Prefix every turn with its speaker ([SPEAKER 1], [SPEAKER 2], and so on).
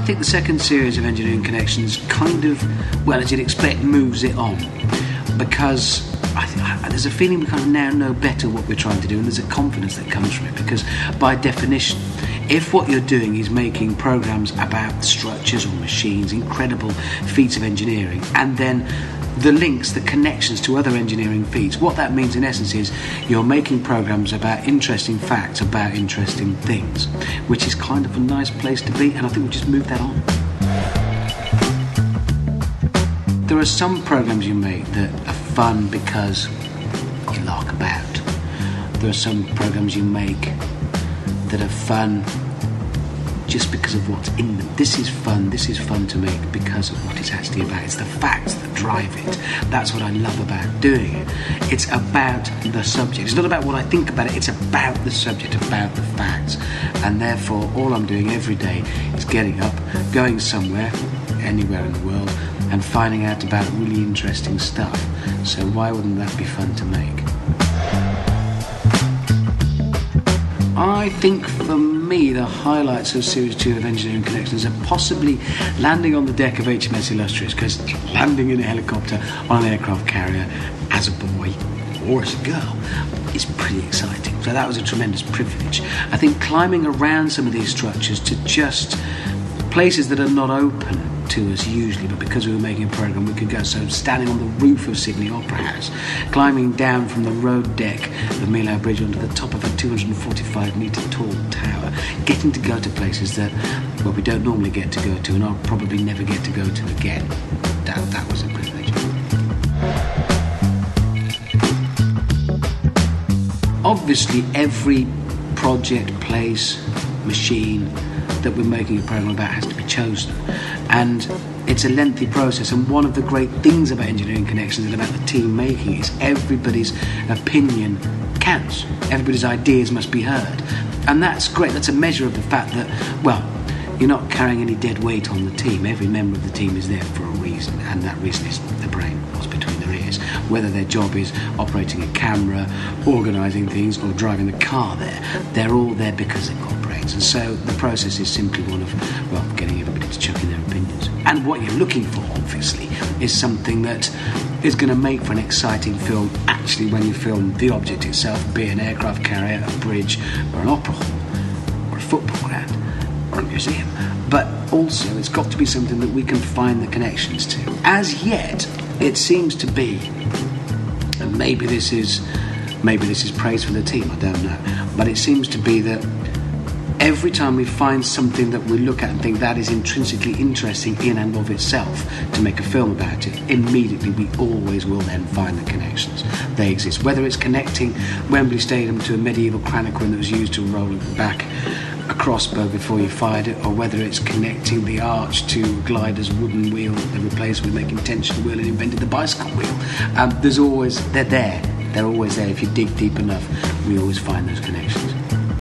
[SPEAKER 1] think the second series of Engineering Connections kind of, well, as you'd expect, moves it on, because there's a feeling we kind of now know better what we're trying to do, and there's a confidence that comes from it, because by definition, if what you're doing is making programs about structures or machines, incredible feats of engineering, and then the links, the connections to other engineering feats, what that means in essence is you're making programs about interesting facts, about interesting things, which is kind of a nice place to be, and I think we just move that on. There are some programs you make that are fun because you lark about. There are some programs you make that are fun just because of what's in them. This is fun to make because of what it's actually about. It's the facts that drive it. That's what I love about doing it. It's about the subject. It's not about what I think about it, it's about the subject, about the facts. And therefore, all I'm doing every day is getting up, going somewhere, anywhere in the world, and finding out about really interesting stuff. So why wouldn't that be fun to make? I think for me the highlights of Series 2 of Engineering Connections are possibly landing on the deck of HMS Illustrious, because landing in a helicopter on an aircraft carrier as a boy or as a girl is pretty exciting. So that was a tremendous privilege. I think climbing around some of these structures to just places that are not open to us usually, but because we were making a programme we could go, so standing on the roof of Sydney Opera House, climbing down from the road deck of Milo Bridge onto the top of a 245 metre tall tower, getting to go to places that, well, we don't normally get to go to, and I'll probably never get to go to again. That was a privilege. Obviously every project, place, machine that we're making a programme about has to be chosen, and it's a lengthy process, and one of the great things about Engineering Connections and about the team making is everybody's opinion counts. Everybody's ideas must be heard, and that's great. That's a measure of the fact that, well, you're not carrying any dead weight on the team. Every member of the team is there for a reason, and that reason is the brain, what's between their ears. Whether their job is operating a camera, organising things, or driving the car there, they're all there because they've got brains. And so the process is simply one of, well, getting everybody to chuck in their opinions. And what you're looking for, obviously, is something that is going to make for an exciting film, actually, when you film the object itself, be it an aircraft carrier, a bridge, or an opera hall, or a football ground, or a museum. But also, it's got to be something that we can find the connections to. As yet, it seems to be, and maybe this is praise for the team, I don't know, but it seems to be that every time we find something that we look at and think that is intrinsically interesting in and of itself to make a film about it, immediately we always will then find the connections. They exist. Whether it's connecting Wembley Stadium to a medieval crannoquin that was used to roll back a crossbow before you fired it, or whether it's connecting the arch to Glider's wooden wheel that they replaced with making tension wheel and invented the bicycle wheel. They're there. They're always there. If you dig deep enough, we always find those connections.